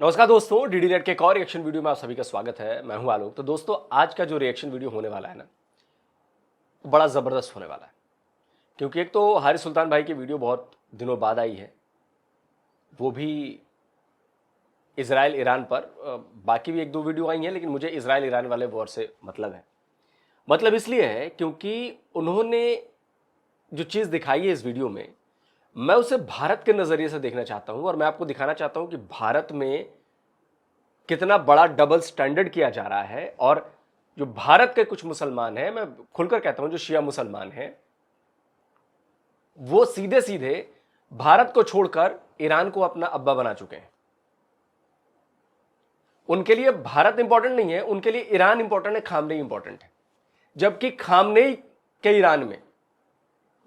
नमस्कार दोस्तों, DD net के एक और रिएक्शन वीडियो में आप सभी का स्वागत है। मैं हूं आलोक। तो दोस्तों, आज का जो रिएक्शन वीडियो होने वाला है ना, बड़ा ज़बरदस्त होने वाला है। क्योंकि एक तो हारिस सुल्तान भाई की वीडियो बहुत दिनों बाद आई है, वो भी इजराइल ईरान पर। बाकी भी एक दो वीडियो आई हैं, लेकिन मुझे इजराइल ईरान वाले वॉर से मतलब है। मतलब इसलिए है क्योंकि उन्होंने जो चीज़ दिखाई है इस वीडियो में, मैं उसे भारत के नज़रिए से देखना चाहता हूं। और मैं आपको दिखाना चाहता हूं कि भारत में कितना बड़ा डबल स्टैंडर्ड किया जा रहा है। और जो भारत के कुछ मुसलमान हैं, मैं खुलकर कहता हूं, जो शिया मुसलमान हैं, वो सीधे सीधे भारत को छोड़कर ईरान को अपना अब्बा बना चुके हैं। उनके लिए भारत इंपॉर्टेंट नहीं है, उनके लिए ईरान इंपॉर्टेंट है, खामनेई इंपॉर्टेंट है। जबकि खामनेई के ईरान में,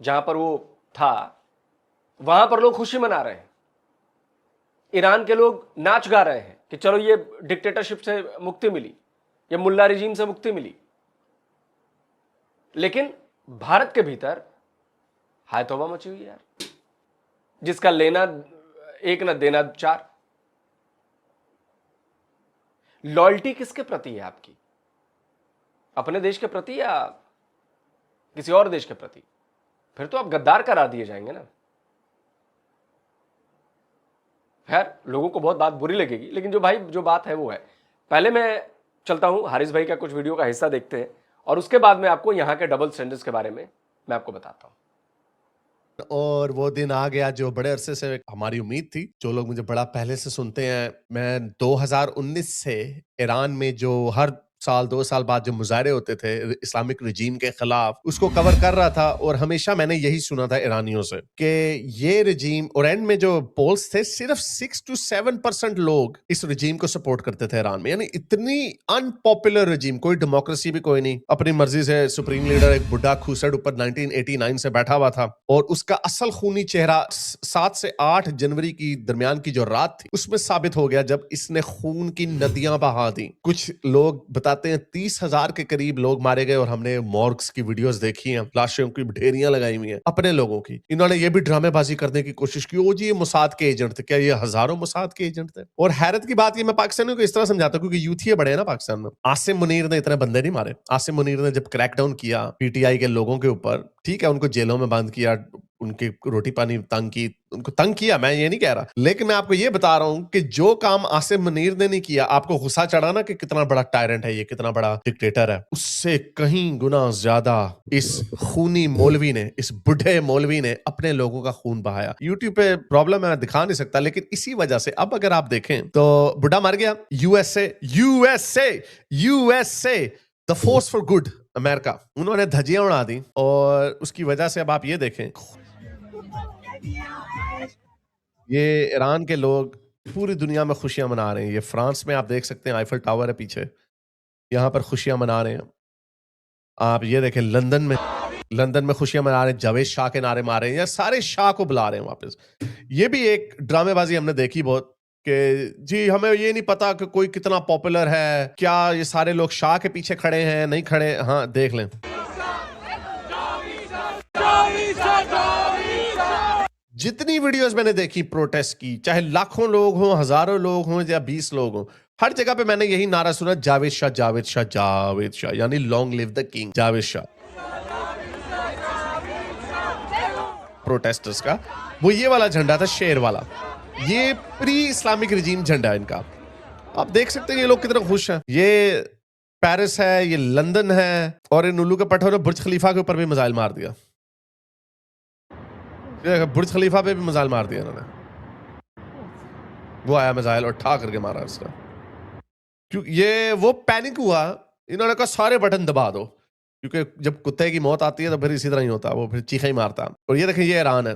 जहां पर वो था, वहां पर लोग खुशी मना रहे हैं। ईरान के लोग नाच गा रहे हैं कि चलो ये डिक्टेटरशिप से मुक्ति मिली, ये मुल्ला रिजीम से मुक्ति मिली। लेकिन भारत के भीतर हाय तौबा मची हुई है यार, जिसका लेना एक ना देना चार। लॉयल्टी किसके प्रति है आपकी? अपने देश के प्रति या किसी और देश के प्रति? फिर तो आप गद्दार करा दिए जाएंगे ना। खैर, लोगों को बहुत बात बुरी लगेगी, लेकिन जो बात है वो है। पहले मैं चलता हूं, हारिस भाई का कुछ वीडियो का हिस्सा देखते हैं, और उसके बाद में आपको यहां के डबल स्टैंडर्ड्स के बारे में मैं आपको बताता हूं। और वो दिन आ गया जो बड़े अरसे से हमारी उम्मीद थी। जो लोग मुझे बड़ा पहले से सुनते हैं, मैं 2019 से ईरान में जो हर साल 2 साल बाद जो मुजाहरे होते थे इस्लामिक रिजीम के खिलाफ, उसको कवर कर रहा था। और हमेशा मैंने यही सुना था ईरानियों से कि ये रिजीम, और एंड में जो पोल्स थे, सिर्फ 6 to 7% लोग इस रिजीम को सपोर्ट करते थे ईरान में। यानी इतनी अनपॉपुलर रिजीम, कोई डेमोक्रेसी भी कोई नहीं, अपनी मर्जी से सुप्रीम लीडर एक बुढ़ा खूसड़ ऊपर 1989 से बैठा हुआ था। और उसका असल खूनी चेहरा 7 से 8 जनवरी की दरमियान की जो रात थी, उसमें साबित हो गया, जब इसने खून की नदियां बहा दी। कुछ लोग बताते हैं 30,000 के करीब लोग मारे गए, और हमने मॉर्ग्स की वीडियोस देखी हैं, लाशों की ढेरियां लगाई हुई हैं अपने लोगों की। इन्होंने ये भी ड्रामेबाजी करने की कोशिश की, ओ जी ये मोसाद के एजेंट थे। क्या ये हजारों मोसाद के एजेंट थे? और हैरत की बात ये, मैं पाकिस्तानियों को इस तरह समझाता हूं, क्योंकि यूथ ही बड़े हैं ना पाकिस्तान में। आसिम मुनीर ने इतने बंदे नहीं मारे। आसिम मुनीर ने जब क्रैकडाउन किया पीटीआई के लोगों के ऊपर, ठीक है, उनको जेलों में बंद किया, उनकी रोटी पानी तंग की, उनको तंग किया, मैं ये नहीं कह रहा। लेकिन मैं आपको ये बता रहा हूं कि जो काम आसिम मुनीर ने नहीं किया, आपको गुस्सा चढ़ा ना कि कितना बड़ा टायरेंट है ये, कितना बड़ा डिक्टेटर है, उससे कहीं गुना ज्यादा इस खूनी मौलवी ने, इस बुढ़े मौलवी ने अपने लोगों का खून बहाया। यूट्यूब पे प्रॉब्लम है, दिखा नहीं सकता, लेकिन इसी वजह से अब अगर आप देखें तो बुढ़ा मर गया। USA USA USA the force for good, America, उन्होंने धज्जियां उड़ा दी। और उसकी वजह से अब आप ये देखें, ये ईरान के लोग पूरी दुनिया में खुशियां मना रहे हैं। ये फ्रांस में आप देख सकते हैं, आईफल टावर है पीछे, यहां पर खुशियां मना रहे हैं। आप ये देखें, लंदन में खुशियां मना रहे हैं, जावेद शाह के नारे मारे हैं, या सारे शाह को बुला रहे हैं वापस। ये भी एक ड्रामेबाजी हमने देखी बहुत, कि जी हमें ये नहीं पता कि कोई कितना पॉपुलर है, क्या ये सारे लोग शाह के पीछे खड़े हैं, नहीं खड़े। हाँ देख लें, जितनी वीडियोस मैंने देखी प्रोटेस्ट की, चाहे लाखों लोग हों, हजारों लोग हों, या 20 लोग हों, हर जगह पे मैंने यही नारा सुना, जावेद शाह जावेद शाह जावेद शाह, यानी long live the king Javed Shah. Protesters का वो ये वाला झंडा था, शेर वाला, ये प्री इस्लामिक रिजीम झंडा है इनका। आप देख सकते हैं ये लोग कितना खुश हैं। ये पेरिस है, ये लंदन है, और इन उल्लू के पट्टों ने बुर्ज खलीफा के ऊपर भी मिसाइल मार दिया। बुर्ज खलीफा पे भी मिसाइल मार दिया इन्होंने। वो आया मिसाइल और ठा करके मारा इसका। क्योंकि ये वो पैनिक हुआ, इन्होंने कहा सारे बटन दबा दो, क्योंकि जब कुत्ते की मौत आती है तो फिर इसी तरह ही होता है, वो फिर चीखा ही मारता। और ये देखें, ये ईरान है,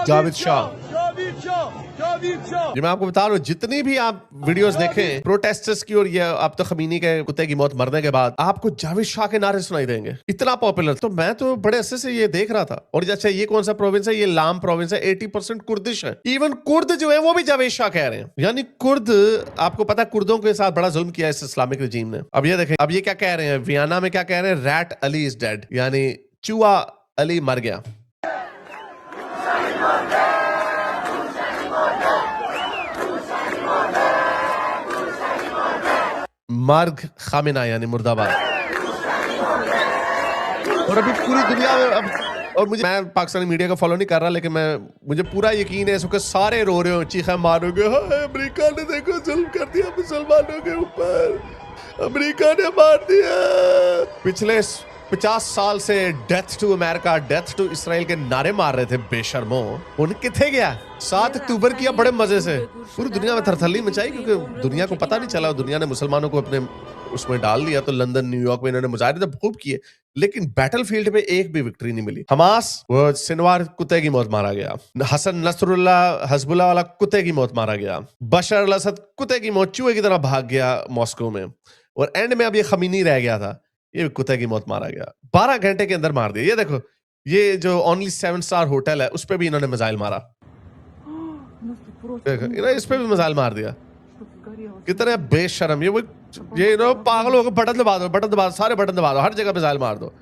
जावेद शाह। जी मैं आपको बता रहा हूँ, जितनी भी आप वीडियोस देखें प्रोटेस्टर्स की, और ये आप तो खमीनी के कुत्ते की मौत मरने के बाद आपको जावेद शाह के नारे सुनाई देंगे, इतना पॉपुलर। तो मैं तो बड़े अरसे से ये देख रहा था। और अच्छा, ये कौन सा प्रोविंस है? ये लाम प्रोविंस है, 80% कुर्दिश है। इवन कुर्द जो है वो भी जावेद शाह कह रहे हैं। यानी कुर्द, आपको पता है कुर्दों के साथ बड़ा जुल्म किया इस इस्लामिक रिजीम ने। अब ये देखें, अब ये क्या कह रहे हैं, वियना में क्या कह रहे हैं, रैट अली इज डेड, यानी चूहा अली मर गया। मार्ग खामिना यानी मुर्दाबाद। और अभी पूरी दुनिया में और मैं पाकिस्तानी मीडिया को फॉलो नहीं कर रहा, लेकिन मुझे पूरा यकीन है इस वक्त सारे रो रहे हो, चीखा मारोगे, हाय अमेरिका ने देखो जुल्म कर दिया मुसलमानों के ऊपर, अमेरिका ने मार दिया। पिछले 50 साल से death to America, death to Israel के नारे मार रहे थे बेशर्मो, उन किथे गया? 7 अक्टूबर किया बड़े मजे से, पूरी दुनिया में थरथली मचाई, क्योंकि दुनिया को पता नहीं चला, दुनिया ने मुसलमानों को अपने उसमें डाल दिया। तो लंदन, न्यूयॉर्क में इन्होंने मुजाहरे तो खूब किए, लेकिन बैटलफील्ड में एक भी विक्ट्री नहीं मिली। हमास, वो सिनवार कुत्ते की मौत मारा गया। हसन नसरुल्लाह हजबुल्लाह वाला कुत्ते की मौत मारा गया। बशर अल असद कुत्ते की मौत चूहे की तरह भाग गया मॉस्को में। और एंड में अब ये खमीनी रह गया था, ये कुत्ते की मौत मारा गया। 12 घंटे के अंदर मार दिया। ये देखो, ये जो ओनली 7 स्टार होटल है उस पर भी इन्होंने मिसाइल मारा, इस पे भी मिसाइल मार दिया। कितने बेशरम ये पागल हो, बटन दबा दो, बटन दबा दो, सारे बटन दबा दो, हर जगह मिसाइल मार दो।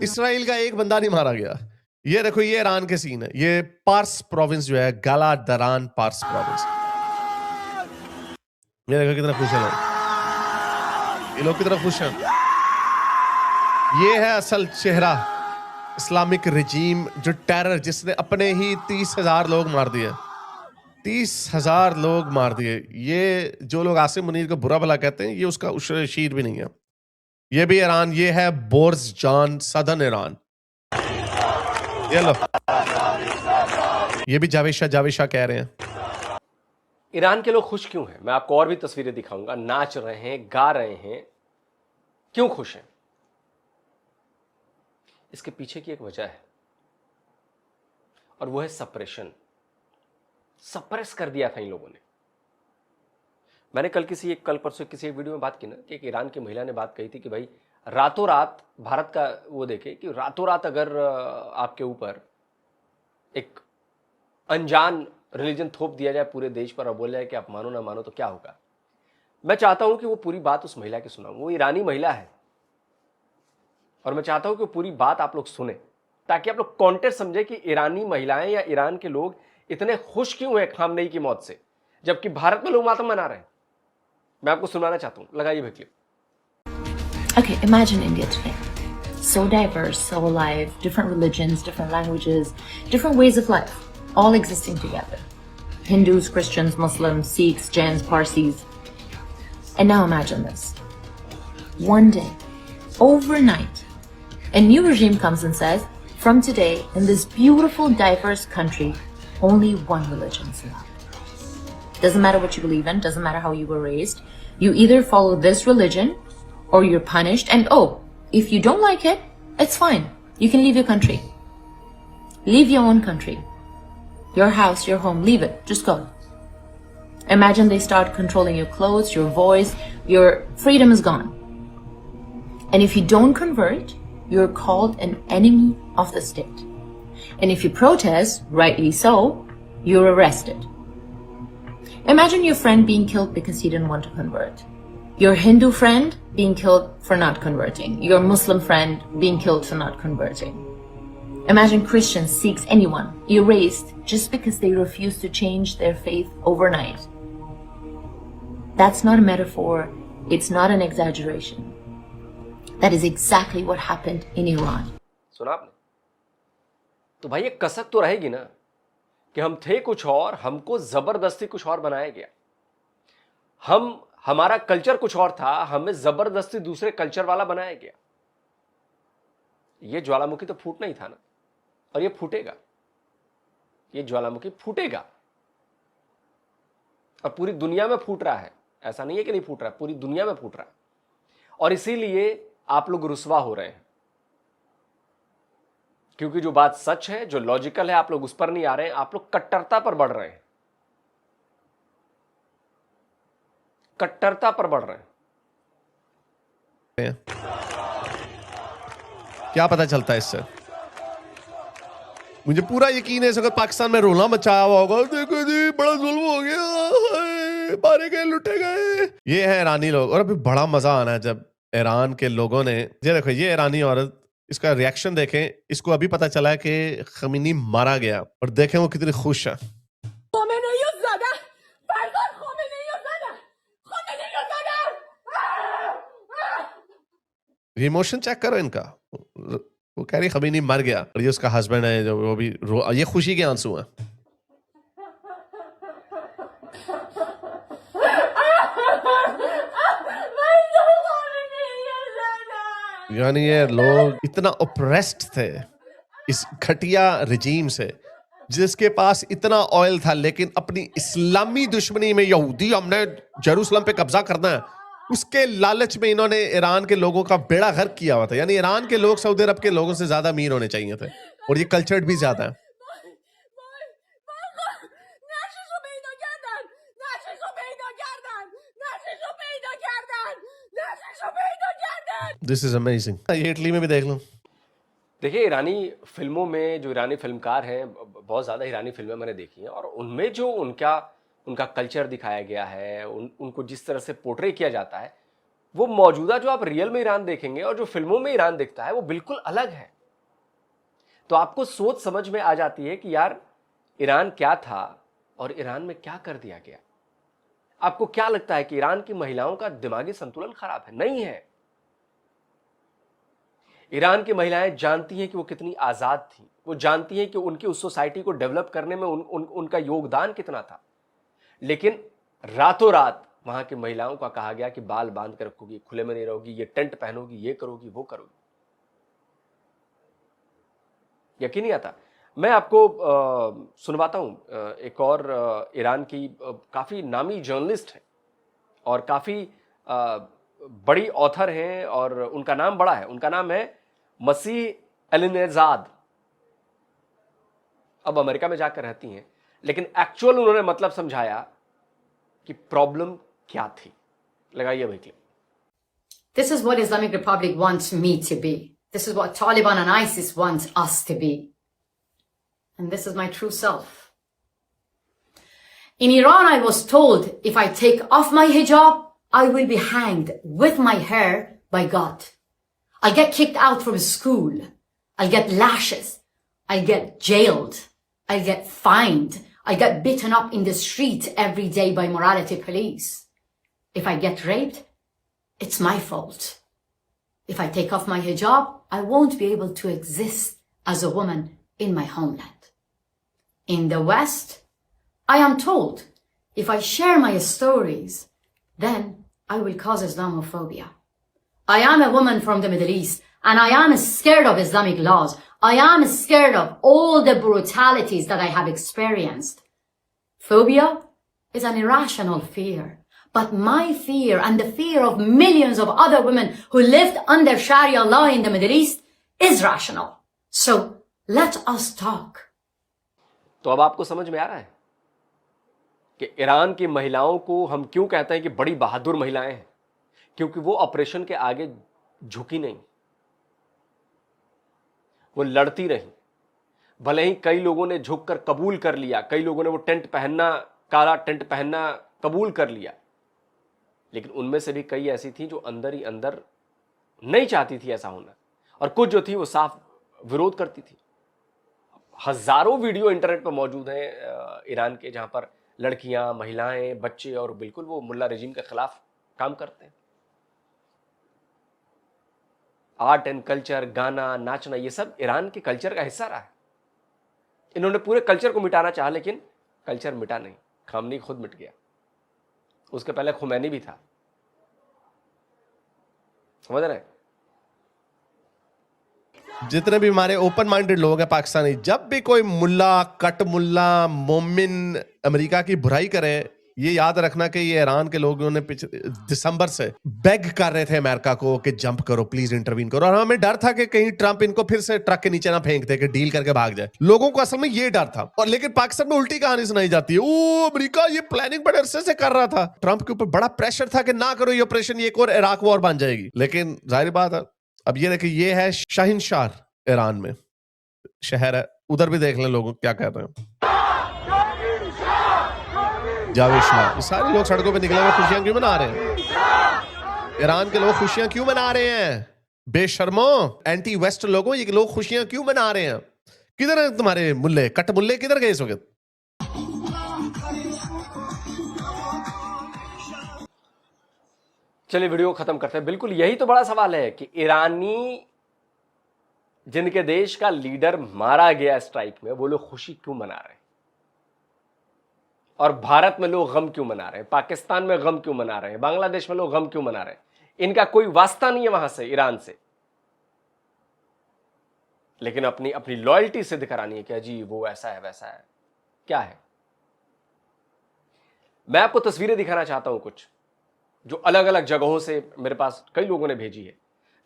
इसराइल का एक बंदा नहीं मारा गया। ये देखो, ये ईरान के सीन है। ये पार्स प्रोविंस जो है, गाला दरान पार्स प्रोविंस, ये देखो कितना खुश है लोग, ये लोग कितना खुश हैं। ये है असल चेहरा इस्लामिक रिजीम, जो टेरर, जिसने अपने ही 30,000 लोग मार दिए, 30,000 लोग मार दिए। ये जो लोग आसिम मुनीर को बुरा भला कहते हैं, ये उसका शीर भी नहीं है। ये भी ईरान, ये है बोर्स जान, सदर्न ईरान। ये लो, ये भी जावेशा कह रहे हैं। ईरान के लोग खुश क्यों हैं? मैं आपको और भी तस्वीरें दिखाऊंगा। नाच रहे हैं, गा रहे हैं, क्यों खुश हैं? इसके पीछे की एक वजह है, और वो है सप्रेशन। सप्रेस कर दिया था इन लोगों ने। मैंने कल परसों किसी एक वीडियो में बात की ना, कि एक ईरान की महिला ने बात कही थी कि भाई रातों रात भारत का वो देखे कि रातों रात अगर आपके ऊपर एक अनजान रिलीजन थोप दिया जाए पूरे देश पर और बोला जाए कि आप मानो ना मानो तो क्या होगा। मैं चाहता हूं कि वो पूरी बात उस महिला की सुनाऊं। वो ईरानी महिला है, और मैं चाहता हूं कि पूरी बात आप लोग सुने, ताकि आप लोग कॉन्टेक्स्ट समझे कि ईरानी महिलाएं या ईरान के लोग इतने खुश क्यों हैं खामनेई की मौत से, जबकि भारत में लोग मातम मना रहे हैं। मैं आपको सुनाना चाहता हूं, लगाइए भाई clip. Okay, imagine India today. So diverse, so alive, different religions, different languages, different ways of life, all existing together. Hindus, Christians, Muslims, Sikhs, Jains, Parsis. And now imagine this. One day, overnight, a new regime comes and says, from today, in this beautiful, diverse country, only one religion is allowed. Doesn't matter what you believe in, doesn't matter how you were raised. You either follow this religion or you're punished. And oh, if you don't like it, it's fine. You can leave your country. Leave your own country. Your house, your home, leave it. Just go. Imagine they start controlling your clothes, your voice, your freedom is gone. And if you don't convert, you're called an enemy of the state. And if you protest, rightly so, you're arrested. Imagine your friend being killed because he didn't want to convert. Your Hindu friend being killed for not converting. Your Muslim friend being killed for not converting. Imagine Christians, Sikhs, anyone erased just because they refuse to change their faith overnight. That's not a metaphor. It's not an exaggeration. That is exactly what happened in Iran. सुना आपने? तो भाई ये कसक तो रहेगी ना, कि हम थे कुछ और, हमको जबरदस्ती कुछ और बनाया गया। हमारा कल्चर कुछ और था, हमें जबरदस्ती दूसरे कल्चर वाला बनाया गया। ये ज्वालामुखी तो फूटना ही था ना, और ये फूटेगा। ये ज्वालामुखी फूटेगा, और पूरी दुनिया में फूट रहा है। ऐसा नहीं है कि नहीं फूट रहा है, पूरी दुनिया में फूट रहा है। और इसीलिए आप लोग रुस्वा हो रहे हैं, क्योंकि जो बात सच है, जो लॉजिकल है, आप लोग उस पर नहीं आ रहे हैं। आप लोग कट्टरता पर बढ़ रहे हैं, कट्टरता पर बढ़ रहे हैं। क्या पता चलता है इससे? मुझे पूरा यकीन है इस वक्त पाकिस्तान में रोना मचाया हुआ होगा, देखो जी बड़ा जुल्म हो गया, मारे गए, लुटे गए। ये है ईरानी लोग। और अभी बड़ा मजा आना है जब ईरान के लोगों ने, ये देखो, ये ईरानी औरत इसका रिएक्शन देखें, इसको अभी पता चला है कि खमीनी मारा गया और देखें वो कितनी खुश है। इमोशन चेक करो इनका। वो कह रही खमीनी मर गया और ये उसका हस्बैंड है जो वो भी ये खुशी के आंसू हैं। यानी ये लोग इतना ओप्रेस्ड थे इस घटिया रिजीम से, जिसके पास इतना ऑयल था, लेकिन अपनी इस्लामी दुश्मनी में यहूदी हमने जेरूसलम पे कब्जा करना है, उसके लालच में इन्होंने ईरान के लोगों का बेड़ा गर्क किया हुआ था। यानी ईरान के लोग सऊदी अरब के लोगों से ज्यादा अमीर होने चाहिए थे और ये कल्चर्ड भी ज्यादा है। This is amazing. ये इटली में भी देख लो। देखिए, ईरानी फिल्मों में जो ईरानी फिल्मकार हैं, बहुत ज़्यादा ईरानी फिल्में मैंने देखी हैं और उनमें जो उनका कल्चर दिखाया गया है, उनको जिस तरह से पोर्ट्रे किया जाता है, वो मौजूदा जो आप रियल में ईरान देखेंगे और जो फिल्मों में ईरान दिखता है वो बिल्कुल अलग है। तो आपको सोच समझ में आ जाती है कि यार ईरान क्या था और ईरान में क्या कर दिया गया। आपको क्या लगता है कि ईरान की महिलाओं का दिमागी संतुलन खराब है? नहीं है। ईरान की महिलाएं जानती हैं कि वो कितनी आज़ाद थी, वो जानती हैं कि उनकी उस सोसाइटी को डेवलप करने में उनका योगदान कितना था, लेकिन रातों रात वहां की महिलाओं का कहा गया कि बाल बांध कर रखोगी, खुले में नहीं रहोगी, ये टेंट पहनोगी, ये करोगी, वो करोगी। यकीन नहीं आता। मैं आपको सुनवाता हूं एक और ईरान की काफ़ी नामी जर्नलिस्ट है और काफ़ी बड़ी ऑथर हैं और उनका नाम बड़ा है। उनका नाम है मसीह एलिनेजाद। अब अमेरिका में जाकर रहती हैं, लेकिन एक्चुअल उन्होंने मतलब समझाया कि प्रॉब्लम क्या थी। लगाइए भाई clip. This is what Islamic Republic wants me to be. This is what Taliban and ISIS wants us to be. And this is my true self. In Iran, I was told if I take off my hijab, I will be hanged with my hair by God. I'll get kicked out from school. I'll get lashes. I'll get jailed. I'll get fined. I get beaten up in the street every day by morality police. If I get raped, it's my fault. If I take off my hijab, I won't be able to exist as a woman in my homeland. In the West, I am told if I share my stories, then I will cause Islamophobia. I am a woman from the Middle East and I am scared of Islamic laws. I am scared of all the brutalities that I have experienced. Phobia is an irrational fear, but my fear and the fear of millions of other women who lived under Sharia law in the Middle East is rational. So let us talk. तो अब आपको समझ में आ रहा है कि Iran की महिलाओं को हम क्यों कहते हैं कि बड़ी बहादुर महिलाएं हैं? क्योंकि वो ऑपरेशन के आगे झुकी नहीं, वो लड़ती रही। भले ही कई लोगों ने झुककर कबूल कर लिया, कई लोगों ने वो टेंट पहनना, काला टेंट पहनना कबूल कर लिया, लेकिन उनमें से भी कई ऐसी थी जो अंदर ही अंदर नहीं चाहती थी ऐसा होना, और कुछ जो थी वो साफ विरोध करती थी। हजारों वीडियो इंटरनेट पर मौजूद हैं ईरान के, जहां पर लड़कियां, महिलाएं, बच्चे और बिल्कुल वो मुल्ला रेजिम के खिलाफ काम करते हैं। आर्ट एंड कल्चर, गाना, नाचना, ये सब ईरान के कल्चर का हिस्सा रहा है। इन्होंने पूरे कल्चर को मिटाना चाहा, लेकिन कल्चर मिटा नहीं, खामनी खुद मिट गया। उसके पहले खुमैनी भी था। समझ रहे हैं? जितने भी हमारे ओपन माइंडेड लोग हैं पाकिस्तानी, जब भी कोई मुल्ला, कट मुल्ला, मोमिन अमेरिका की बुराई करे, ये याद रखना कि ये ईरान के लोगों ने दिसंबर से बेग कर रहे थे अमेरिका को कि जंप करो, प्लीज इंटरवीन करो, और हमें डर था कि कहीं ट्रंप इनको फिर से ट्रक के नीचे ना फेंक दे, कि डील करके भाग जाए। लोगों को असल में ये डर था। और लेकिन पाकिस्तान में उल्टी कहानी सुनाई जाती है, ओ अमेरिका ये प्लानिंग बड़े अरसे से कर रहा था, ट्रंप के ऊपर बड़ा प्रेशर था कि ना करो ये ऑपरेशन, ये एक और इराक वॉर बन जाएगी। लेकिन जाहिर बात है, अब ये देखिए, ये है शाहिनशार ईरान में शहर है, उधर भी देख लें लोग क्या कह रहे हैं। जावेद शाह, सारे लोग सड़कों पे निकले हुए खुशियां क्यों मना रहे हैं? ईरान के लोग खुशियां क्यों मना रहे हैं? बेशर्मो, एंटी वेस्ट लोगों, ये लोग खुशियां क्यों मना रहे हैं? किधर है तुम्हारे मुल्ले, कट मुल्ले किधर गए इस वक्त? चलिए वीडियो खत्म करते हैं। बिल्कुल यही तो बड़ा सवाल है कि ईरानी जिनके देश का लीडर मारा गया स्ट्राइक में, वो लोग खुशी क्यों मना रहे हैं? और भारत में लोग गम क्यों मना रहे हैं? पाकिस्तान में गम क्यों मना रहे हैं? बांग्लादेश में लोग गम क्यों मना रहे हैं? इनका कोई वास्ता नहीं है वहां से, ईरान से, लेकिन अपनी अपनी लॉयल्टी सिद्ध करानी है कि जी वो ऐसा है वैसा है। क्या है? मैं आपको तस्वीरें दिखाना चाहता हूं कुछ, जो अलग अलग जगहों से मेरे पास कई लोगों ने भेजी है,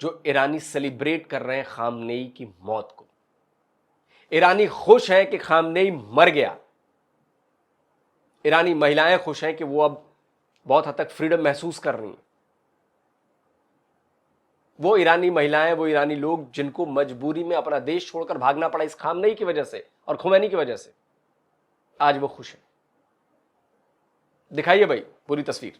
जो ईरानी सेलिब्रेट कर रहे हैं खामनेई की मौत को। ईरानी खुश हैं कि खामनेई मर गया। ईरानी महिलाएं खुश हैं कि वो अब बहुत हद तक फ्रीडम महसूस कर रही हैं। वो ईरानी महिलाएं, वो ईरानी लोग जिनको मजबूरी में अपना देश छोड़कर भागना पड़ा इस खामनेई की वजह से और खुमैनी की वजह से, आज वो खुश है। दिखाइए भाई पूरी तस्वीर।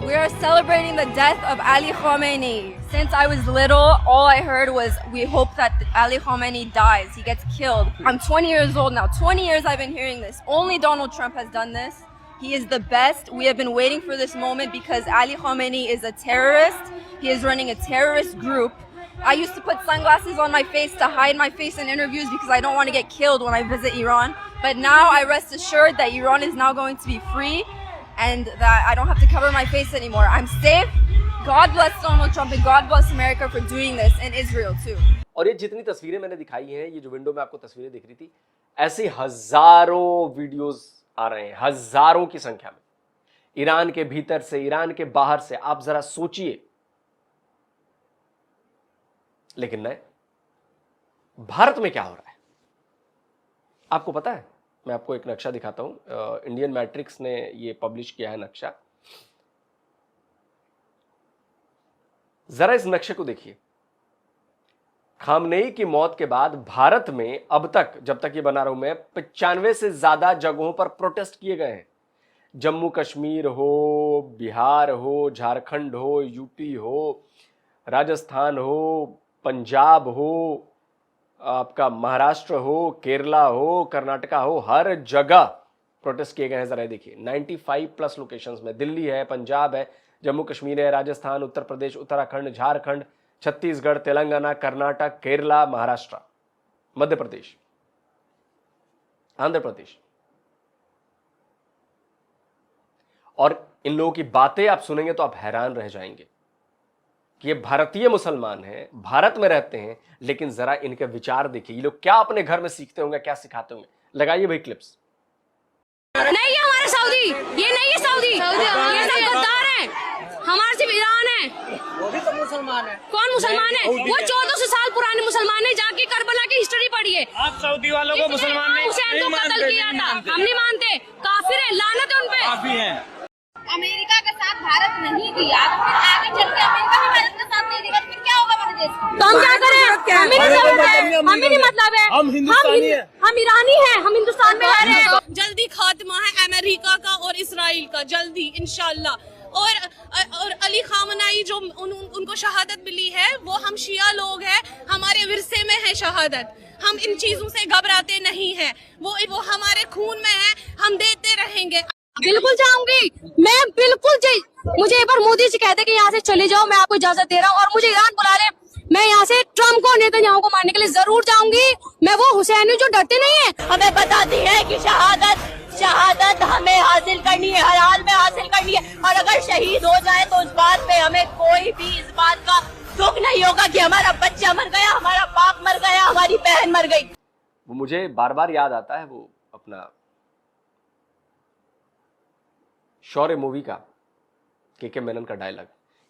We are celebrating the death of Ali Khamenei. Since I was little, all I heard was we hope that Ali Khamenei dies, he gets killed. I'm 20 years old now. 20 years I've been hearing this. Only Donald Trump has done this. He is the best. We have been waiting for this moment because Ali Khamenei is a terrorist. He is running a terrorist group. I used to put sunglasses on my face to hide my face in interviews because I don't want to get killed when I visit Iran. But now I rest assured that Iran is now going to be free and that I don't have to cover my face anymore. I'm safe. God bless Donald Trump and God bless America for doing this and Israel too. और ये जितनी तस्वीरें मैंने दिखाई हैं, ये जो window में आपको तस्वीरें दिख रही थी, ऐसी हजारों वीडियोस आ रहे हैं, हजारों की संख्या में, ईरान के भीतर से, ईरान के बाहर से। आप जरा सोचिए। लेकिन नहीं, भारत में क्या हो रहा है आपको पता है? मैं आपको एक नक्शा दिखाता हूं। इंडियन मैट्रिक्स ने ये पब्लिश किया है नक्शा। जरा इस नक्शे को देखिए। खामनेई की मौत के बाद भारत में अब तक, जब तक ये बना रहा हूं मैं, 95 से ज्यादा जगहों पर प्रोटेस्ट किए गए हैं। जम्मू कश्मीर हो, बिहार हो, झारखंड हो, यूपी हो, राजस्थान हो, पंजाब हो, आपका महाराष्ट्र हो, केरला हो, कर्नाटका हो, हर जगह प्रोटेस्ट किए गए हैं। जरा देखिए, 95 प्लस लोकेशंस में। दिल्ली है, पंजाब है, जम्मू कश्मीर है, राजस्थान, उत्तर प्रदेश, उत्तराखंड, झारखंड, छत्तीसगढ़, तेलंगाना, कर्नाटक, केरला, महाराष्ट्र, मध्य प्रदेश, आंध्र प्रदेश। और इन लोगों की बातें आप सुनेंगे तो आप हैरान रह जाएंगे कि ये भारतीय मुसलमान हैं, भारत में रहते हैं, लेकिन जरा इनके विचार देखिए। ये लोग क्या अपने घर में सीखते होंगे, क्या सिखाते होंगे। लगाइए भाई क्लिप्स। नहीं, ये हमारे सऊदी, ये नहीं है सऊदी, ये सब गद्दार हैं। हमारा सिर्फ ईरान है। वो भी तो मुसलमान है। कौन मुसलमान है? वो 1400 साल पुराने मुसलमान है। जाके करबला की हिस्ट्री पढ़िए। आप सऊदी वालों को मुसलमान नहीं हुसैन को कत्ल किया था, हम नहीं मानते। काफिर है, लानत है उन पे। काफी है। अमेरिका का साथ भारत नहीं दिया, फिर आगे चल के अमेरिका भी भारत का साथ नहीं देगा, फिर क्या होगा हमारे देश का? तो हम क्या करें? हमें नहीं मतलब है। हम हिंदुस्तानी हैं। हम ईरानी हैं, हम हिंदुस्तान में रह रहे हैं। जल्दी खात्मा है अमेरिका का और इसराइल का, जल्दी इंशाल्लाह। और अली खामनेई जो उनको शहादत मिली है, वो हम शिया लोग हैं, हमारे विरसे में है शहादत। हम इन चीजों से घबराते नहीं हैं, वो हमारे खून में है, हम देते रहेंगे। बिल्कुल जाऊंगी मैं, बिल्कुल मुझे एक बार मोदी जी कहते कि यहाँ से चले जाओ, मैं आपको इजाजत दे रहा हूँ, और मुझे ईरान बुला ले, मैं यहाँ से ट्रम्प को, नेतन्याहू को मारने के लिए जरूर जाऊंगी। मैं वो हुसैन हूँ जो डरते नहीं है। हमें बताती है कि शहादत हमें हासिल करनी है, हर हाल में हासिल करनी है, और अगर शहीद हो जाए तो उस बात पे हमें कोई भी इस बात का दुख नहीं होगा कि हमारा बच्चा मर गया, हमारा बाप मर गया, हमारी बहन मर गई। वो मुझे बार बार याद आता है, वो अपना शौर्य मूवी का के मेनन का डायलॉग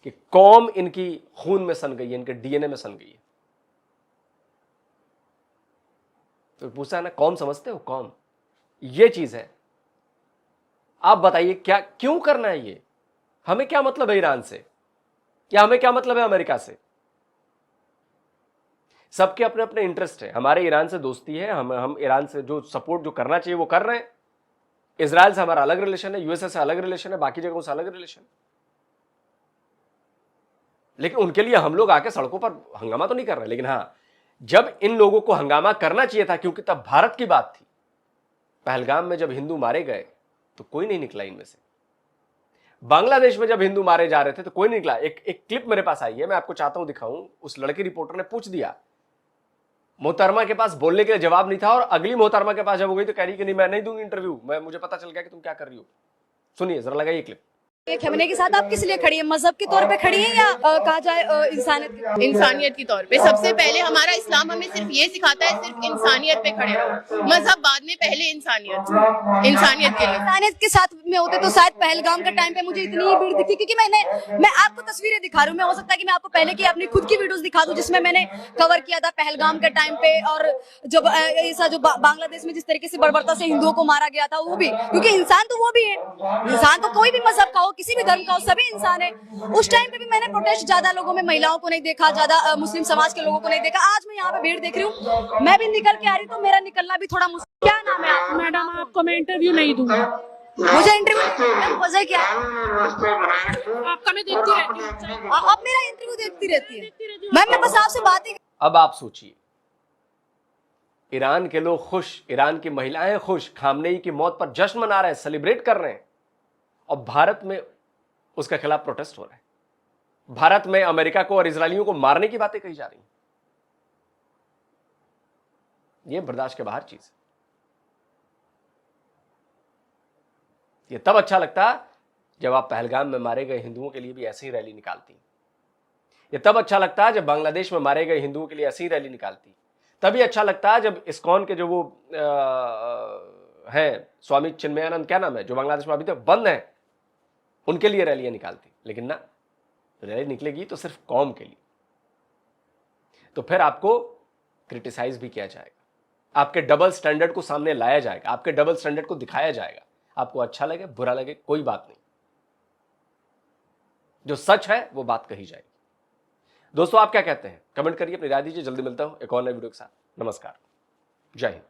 कि कौम इनकी खून में सन गई है, इनके डीएनए में सन गई है। तो पूछा है ना, कौम समझते हो? कौम ये चीज है। आप बताइए क्या, क्यों करना है ये? हमें क्या मतलब है ईरान से, या हमें क्या मतलब है अमेरिका से? सबके अपने अपने इंटरेस्ट है। हमारे ईरान से दोस्ती है, हम ईरान से जो सपोर्ट जो करना चाहिए वो कर रहे हैं। इजराइल से हमारा अलग रिलेशन है, यूएसए से अलग रिलेशन है, बाकी जगहों से अलग रिलेशन। लेकिन उनके लिए हम लोग आके सड़कों पर हंगामा तो नहीं कर रहे। लेकिन हां, जब इन लोगों को हंगामा करना चाहिए था, क्योंकि तब भारत की बात थी। पहलगाम में जब हिंदू मारे गए तो कोई नहीं निकला इनमें से। बांग्लादेश में जब हिंदू मारे जा रहे थे तो कोई नहीं निकला। एक क्लिप मेरे पास आई है, मैं आपको चाहता हूं दिखाऊं। उस लड़की रिपोर्टर ने पूछ दिया, मोहतरमा के पास बोलने के लिए जवाब नहीं था, और अगली मोहतरमा के पास जब हो गई तो कह रही कि नहीं, मैं नहीं दूंगी इंटरव्यू, मुझे पता चल गया कि तुम क्या कर रही हो। सुनिए जरा, लगाइए क्लिप। खमेनी के साथ आप किस लिए खड़ी है? मजहब के तौर पे खड़ी है या कहा जाए इंसानियत के तौर पे? सबसे पहले हमारा इस्लाम हमें सिर्फ ये सिखाता है, सिर्फ इंसानियत पे खड़े रहो। मजहब बाद में, पहले इंसानियत के लिए। इंसानियत के साथ में होते तो शायद पहलगाम के टाइम पे मुझे इतनी भीड़ दिखी, क्योंकि मैं आपको तस्वीरें दिखा रही हूँ। मैं हो सकता है कि मैं आपको पहले की अपनी खुद की वीडियोस दिखा दूं, जिसमें मैंने कवर किया था पहलगाम के टाइम पे, और जब ऐसा जो बांग्लादेश में जिस तरीके से बर्बरता से हिंदुओं को मारा गया था, वो भी, क्योंकि इंसान तो वो भी है। इंसान तो कोई भी मजहब का हो, किसी भी धर्म का हो, सभी इंसान है। उस टाइम पे भी मैंने प्रोटेस्ट ज्यादा लोगों में महिलाओं को नहीं देखा, ज्यादा मुस्लिम समाज के लोगों को नहीं देखा। आज मैं यहाँ पे भीड़ देख रही हूँ, मैं भी निकल के आ रही हूँ, तो मेरा निकलना भी थोड़ा मुश्किल। क्या नाम है आपका? मैडम, आपको मैं इंटरव्यू नहीं दूंगा। मुझे इंटरव्यू वजह क्या है? आपका मैं देखती रहती हूँ। अब मेरा इंटरव्यू देखती रहती है मैम, मैं बस आपसे बात ही। अब आप सोचिए, ईरान के लोग खुश, ईरान की महिलाएं खुश, खामनेई की मौत पर जश्न मना रहे हैं, सेलिब्रेट कर रहे हैं, और भारत में उसके खिलाफ प्रोटेस्ट हो रहा है। भारत में अमेरिका को और इजरायलियों को मारने की बातें कही जा रही हैं। यह बर्दाश्त के बाहर चीज है। यह तब अच्छा लगता जब आप पहलगाम में मारे गए हिंदुओं के लिए भी ऐसी ही रैली निकालती। यह तब अच्छा लगता जब बांग्लादेश में मारे गए हिंदुओं के लिए ऐसी ही रैली निकालती। तभी अच्छा लगता जब इस्कॉन के जो वो हैं स्वामी चिन्मयानंद, क्या नाम है, जो बांग्लादेश में अभी तक बंद है, उनके लिए रैलियां निकालती। लेकिन ना, रैली निकलेगी तो सिर्फ कौम के लिए। तो फिर आपको क्रिटिसाइज भी किया जाएगा, आपके डबल स्टैंडर्ड को सामने लाया जाएगा, आपके डबल स्टैंडर्ड को दिखाया जाएगा। आपको अच्छा लगे बुरा लगे कोई बात नहीं, जो सच है वो बात कही जाएगी। दोस्तों, आप क्या कहते हैं? कमेंट करिए, अपनी राय दीजिए। जल्दी मिलता हूं एक और नए वीडियो के साथ। नमस्कार, जय हिंद।